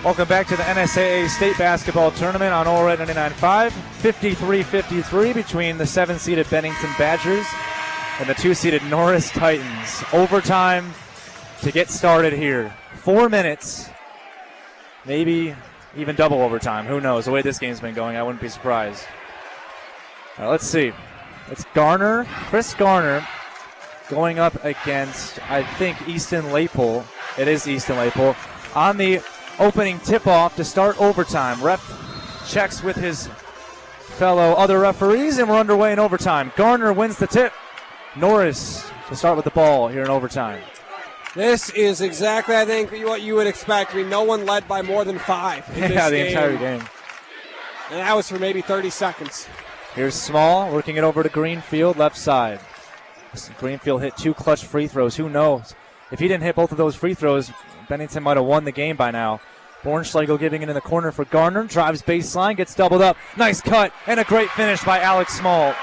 Welcome back to the NSAA State Basketball Tournament on All Red 99.5. 53-53 between the 7-seeded Bennington Badgers and the 2-seeded Norris Titans. Overtime to get started here. 4 minutes, maybe even double overtime. Who knows? The way this game's been going, I wouldn't be surprised. Let's see. It's Garner, Chris Garner, going up against, I think, Easton Lapel. It is Easton Lapel on the opening tip-off to start overtime. Ref checks with his fellow other referees, and we're underway in overtime. Garner wins the tip. Norris to start with the ball here in overtime. This is exactly, I think, what you would expect. I mean, no one led by more than 5 in this the game. Entire game. And that was for maybe 30 seconds. Here's Small working it over to Greenfield, left side. Greenfield hit 2 clutch free throws. Who knows? If he didn't hit both of those free throws, Bennington might have won the game by now. Bornschlegel giving it in the corner for Garner. Drives baseline, gets doubled up. Nice cut, and a great finish by Alex Small.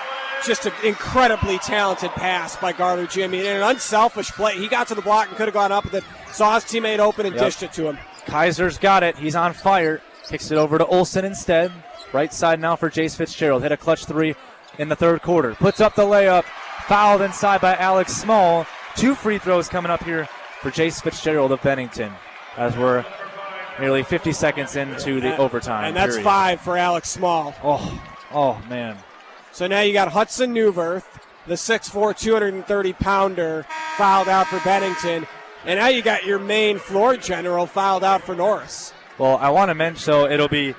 Just an incredibly talented pass by Garner, Jimmy. And an unselfish play. He got to the block and could have gone up with it. Saw his teammate open and dished it to him. Kaiser's got it. He's on fire. Kicks it over to Olsen instead. Right side now for Jace Fitzgerald. Hit a clutch 3 in the third quarter. Puts up the layup. Fouled inside by Alex Small. 2 free throws coming up here for Jace Fitzgerald of Bennington as we're nearly 50 seconds into the overtime. And that's period. 5 for Alex Small. Oh, man. So now you got Hudson Newverth, the 6'4", 230-pounder, fouled out for Bennington. And now you got your main floor general fouled out for Norris. Well, I want to mention, so it'll be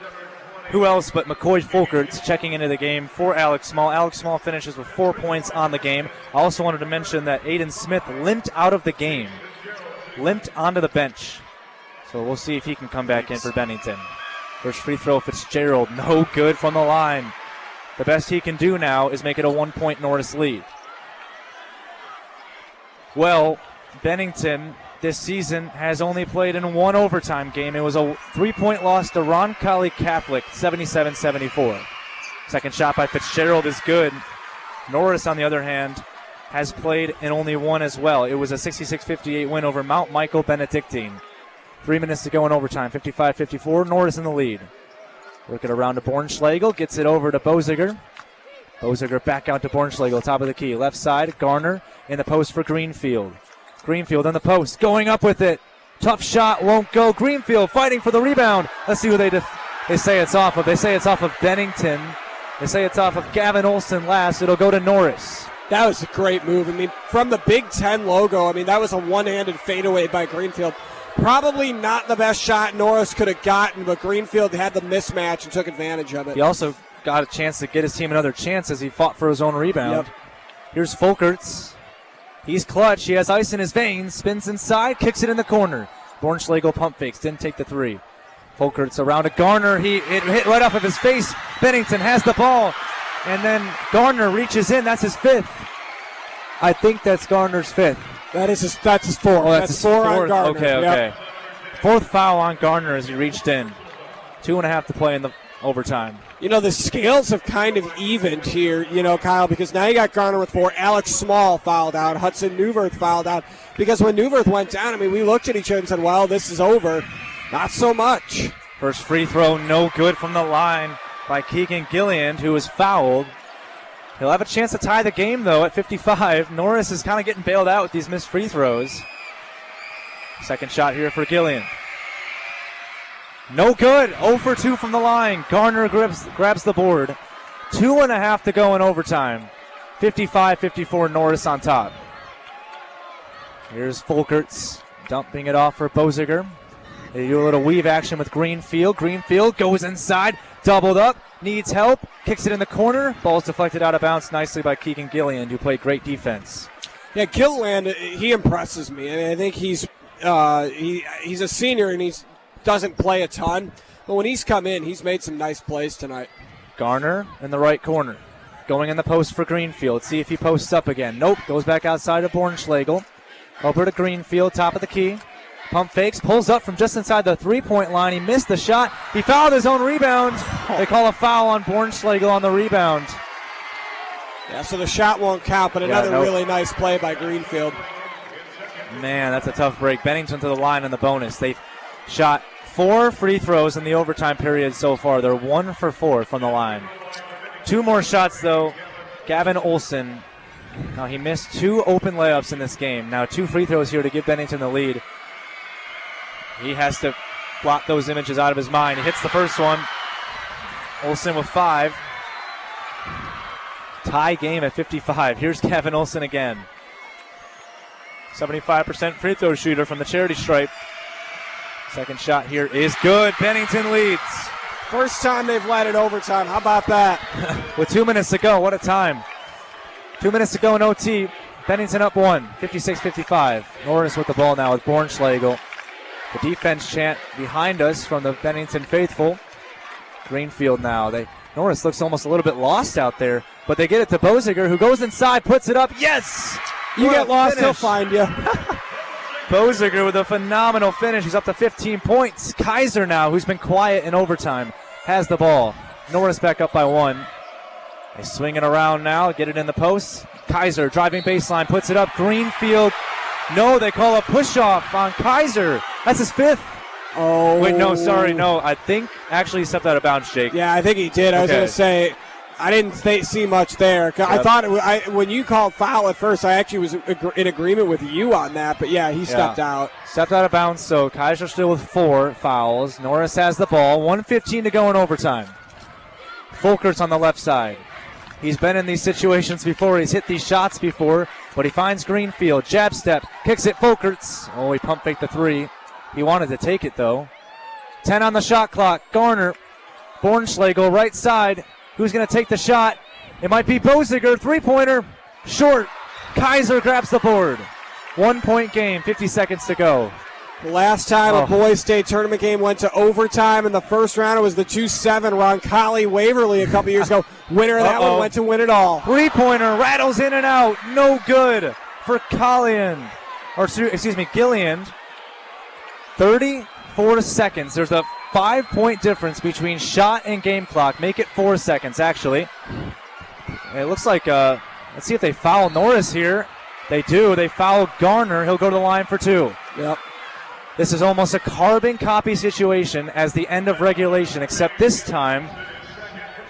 who else but McCoy Folkerts checking into the game for Alex Small. Alex Small finishes with 4 points on the game. I also wanted to mention that Aiden Smith limped out of the game. Limped onto the bench. So we'll see if he can come back in for Bennington. First free throw, Fitzgerald. No good from the line. The best he can do now is make it a 1-point Norris lead. Well, Bennington this season has only played in 1 overtime game. It was a 3-point loss to Roncalli Catholic, 77-74. Second shot by Fitzgerald is good. Norris, on the other hand, has played in only 1 as well. It was a 66-58 win over Mount Michael Benedictine. 3 minutes to go in overtime, 55-54. Norris in the lead. Work it around to Bornschlegel, gets it over to Boziger. Boziger back out to Bornschlegel, top of the key. Left side, Garner in the post for Greenfield. Greenfield in the post, going up with it. Tough shot, won't go. Greenfield fighting for the rebound. Let's see who they say it's off of. They say it's off of Bennington. They say it's off of Gavin Olsen last. It'll go to Norris. That was a great move. I mean, from the Big Ten logo, I mean, that was a one-handed fadeaway by Greenfield. Probably not the best shot Norris could have gotten, but Greenfield had the mismatch and took advantage of it. He also got a chance to get his team another chance as he fought for his own rebound. Yep. Here's Folkerts. He's clutch. He has ice in his veins. Spins inside, kicks it in the corner. Bornschlegel pump fakes, didn't take the 3. Folkerts around to Garner. It hit right off of his face. Bennington has the ball. And then Garner reaches in. That's his 5th. I think that's Garner's 5th. That's his 4. Oh, that's his 4 4th. on Garner. Okay. Yep. 4th foul on Garner as he reached in. 2.5 to play in the overtime. You know, the scales have kind of evened here, Kyle, because now you got Garner with 4. Alex Small fouled out. Hudson Newverth fouled out. Because when Newverth went down, I mean, we looked at each other and said, well, this is over. Not so much. First free throw, no good from the line by Keegan Gilliand, who was fouled. He'll have a chance to tie the game, though, at 55. Norris is kind of getting bailed out with these missed free throws. Second shot here for Gilliand. No good. 0 for 2 from the line. Garner grabs the board. 2.5 to go in overtime. 55-54, Norris on top. Here's Folkerts dumping it off for Boziger. They do a little weave action with Greenfield. Greenfield goes inside, doubled up, needs help, kicks it in the corner. Ball's deflected out of bounds nicely by Keegan Gilliand, who played great defense. Yeah, Gilliand, he impresses me. I mean, I think he's a senior and he doesn't play a ton. But when he's come in, he's made some nice plays tonight. Garner in the right corner. Going in the post for Greenfield. See if he posts up again. Nope, goes back outside of Bornschlegel. Over to Greenfield, top of the key. Pump fakes, pulls up from just inside the three-point line. He missed the shot. He fouled his own rebound. They call a foul on Bornschlegel on the rebound. Yeah, so the shot won't count, but another really nice play by Greenfield. Man, that's a tough break. Bennington to the line in the bonus. They've shot 4 free throws in the overtime period so far. They're 1 for 4 from the line. 2 more shots, though. Gavin Olson. Now, he missed 2 open layups in this game. Now, 2 free throws here to give Bennington the lead. He has to blot those images out of his mind. He hits the first one. Olson with 5. Tie game at 55. Here's Gavin Olson again. 75% free throw shooter from the charity stripe. Second shot here is good. Bennington leads. First time they've led it overtime. How about that? With 2 minutes to go, what a time. 2 minutes to go in OT. Bennington up 1, 56-55. Norris with the ball now with Bornschlegel. The defense chant behind us from the Bennington faithful. Greenfield now. Norris looks almost a little bit lost out there, but they get it to Boziger, who goes inside, puts it up. Yes! You get lost, he'll find you. Boziger with a phenomenal finish. He's up to 15 points. Kaiser now, who's been quiet in overtime, has the ball. Norris back up by 1. They swing it around now, get it in the post. Kaiser driving baseline, puts it up. Greenfield. No, they call a push-off on Kaiser. That's his 5th. Oh. Wait, no, sorry, no. I think actually he stepped out of bounds, Jake. Yeah, I think he did. I was going to say, I didn't see much there. Yep. I thought when you called foul at first, I actually was in agreement with you on that. But, yeah, he stepped out. Stepped out of bounds, so Kaiser still with 4 fouls. Norris has the ball. 1:15 to go in overtime. Folkert's on the left side. He's been in these situations before. He's hit these shots before, but he finds Greenfield. Jab step, kicks it Folkerts. Oh, he pump faked the 3. He wanted to take it, though. 10 on the shot clock. Garner. Bornschlegel, right side. Who's going to take the shot? It might be Boziger. 3-pointer. Short. Kaiser grabs the board. 1-point game. 50 seconds to go. The last time a boys state tournament game went to overtime in the first round, it was the 2-7 Roncalli Waverly a couple years ago. Winner of that one went to win it all. 3-pointer rattles in and out. No good for Gilliand. 34 seconds. There's a 5-point difference between shot and game clock. Make it 4 seconds, actually. It looks like, let's see if they foul Norris here. They do. They foul Garner. He'll go to the line for 2. Yep. This is almost a carbon copy situation as the end of regulation, except this time,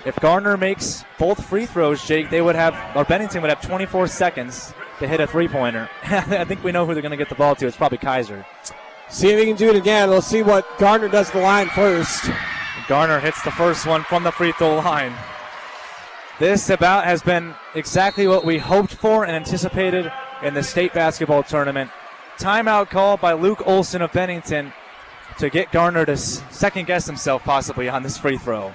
if Garner makes both free throws, Jake, Bennington would have 24 seconds to hit a 3-pointer. I think we know who they're going to get the ball to. It's probably Kaiser. See if he can do it again. We'll see what Garner does to the line first. Garner hits the first one from the free throw line. This about has been exactly what we hoped for and anticipated in the state basketball tournament. Timeout call by Luke Olson of Bennington to get Garner to second-guess himself possibly on this free throw.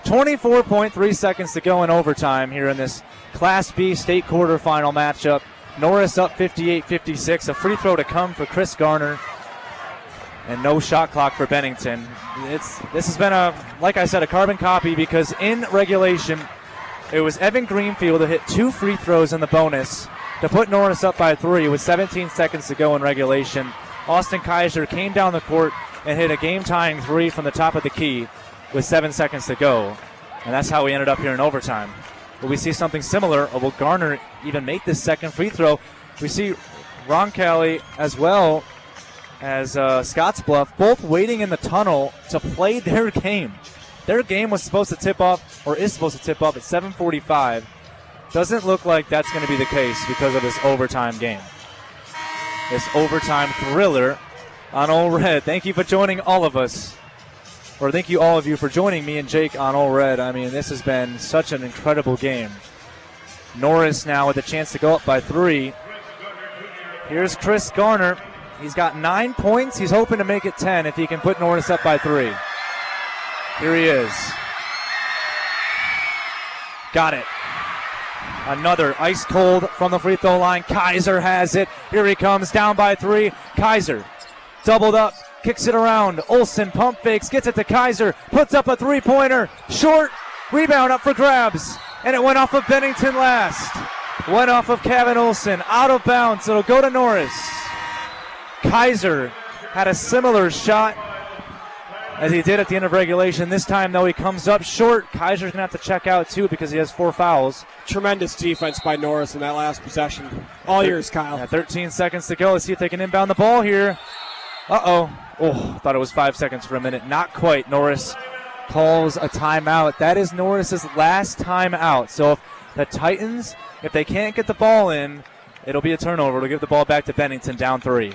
24.3 seconds to go in overtime here in this Class B state quarterfinal matchup. Norris up 58-56. A free throw to come for Chris Garner. And no shot clock for Bennington. This has been, like I said, a carbon copy because in regulation, it was Evan Greenfield that hit 2 free throws in the bonus to put Norris up by 3 with 17 seconds to go in regulation. Austin Kaiser came down the court and hit a game-tying 3 from the top of the key with 7 seconds to go. And that's how we ended up here in overtime. Will we see something similar, or will Garner even make this second free throw? We see Roncalli as well as Scottsbluff both waiting in the tunnel to play their game. Their game was supposed to tip off, or is supposed to tip off at 7:45. Doesn't look like that's going to be the case because of this overtime game. This overtime thriller on Ole Red. Thank you for joining all of us. Or thank you all of you for joining me and Jake on Ole Red. I mean, this has been such an incredible game. Norris now with a chance to go up by 3. Here's Chris Garner. He's got 9 points. He's hoping to make it 10 if he can put Norris up by 3. Here he is. Got it. Another ice cold from the free throw line. Kaiser has it. Here he comes, down by 3. Kaiser doubled up, kicks it around. Olson pump fakes, gets it to Kaiser, puts up a 3-pointer. Short, rebound up for grabs. And it went off of Bennington last. Went off of Gavin Olson, out of bounds. It'll go to Norris. Kaiser had a similar shot as he did at the end of regulation. This time, though, he comes up short. Kaiser's going to have to check out, too, because he has 4 fouls. Tremendous defense by Norris in that last possession. All yours, Kyle. 13 seconds to go. Let's see if they can inbound the ball here. Uh-oh. Oh, thought it was 5 seconds for a minute. Not quite. Norris calls a timeout. That is Norris's last timeout. So if the Titans, if they can't get the ball in, it'll be a turnover. It'll give the ball back to Bennington, down 3.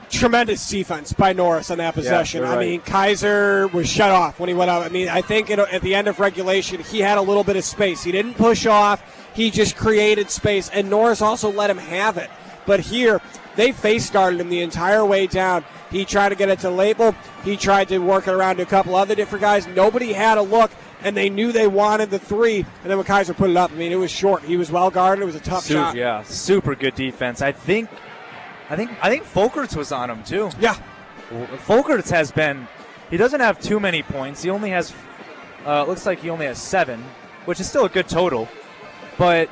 Tremendous defense by Norris on that possession. Yeah, right. I mean, Kaiser was shut off when he went out. I mean, I think at the end of regulation, he had a little bit of space. He didn't push off. He just created space, and Norris also let him have it. But here, they face guarded him the entire way down. He tried to get it to Label. He tried to work it around to a couple other different guys. Nobody had a look, and they knew they wanted the 3. And then when Kaiser put it up, I mean, it was short. He was well guarded. It was a tough shot. Yeah, super good defense. I think Folkerts was on him too. Yeah. Folkerts has been. He doesn't have too many points. He only has. Looks like he only has 7, which is still a good total. But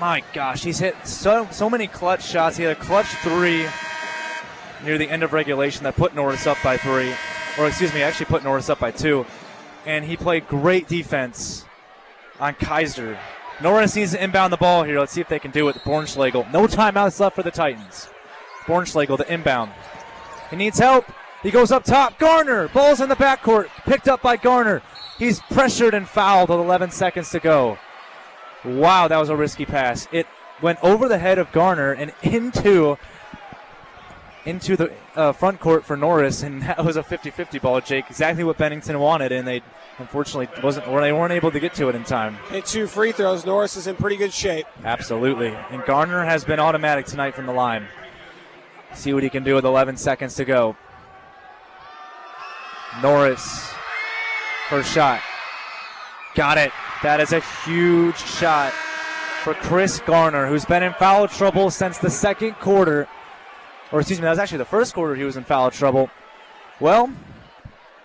my gosh, he's hit so many clutch shots. He had a clutch 3 near the end of regulation that put Norris up by 3. Or excuse me, actually put Norris up by 2. And he played great defense on Kaiser. Norris needs to inbound the ball here. Let's see if they can do it. Bornschlegel. No timeouts left for the Titans. Bornschlegel, the inbound. He needs help. He goes up top. Garner. Ball's in the backcourt. Picked up by Garner. He's pressured and fouled with 11 seconds to go. Wow, that was a risky pass. It went over the head of Garner and into the front court for Norris, and that was a 50-50 ball, Jake. Exactly what Bennington wanted, and they unfortunately weren't able to get to it in time. Hit 2 free throws. Norris is in pretty good shape. Absolutely. And Garner has been automatic tonight from the line. See what he can do with 11 seconds to go. Norris, first shot. Got it. That is a huge shot for Chris Garner, who's been in foul trouble since the second quarter. Or excuse me, that was actually the first quarter he was in foul trouble. Well,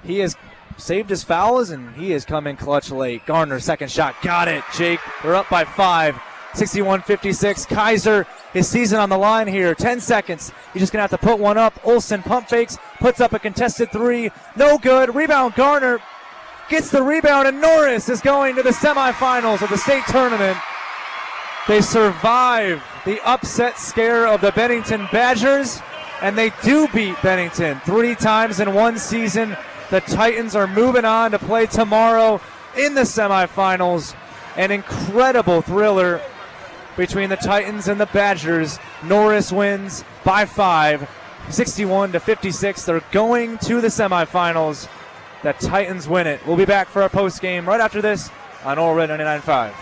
he has saved his fouls, and he has come in clutch late. Garner, second shot. Got it, Jake. They're up by 5. 61-56. Kaiser, his season on the line here. 10 seconds. He's just going to have to put one up. Olsen pump fakes, puts up a contested 3. No good. Rebound, Garner. Gets the rebound, and Norris is going to the semifinals of the state tournament. They survive the upset scare of the Bennington Badgers, and they do beat Bennington 3 times in one season. The Titans are moving on to play tomorrow in the semifinals. An incredible thriller between the Titans and the Badgers. Norris wins by 5, 61-56. They're going to the semifinals. The Titans win it. We'll be back for our post game right after this on All Red 99.5.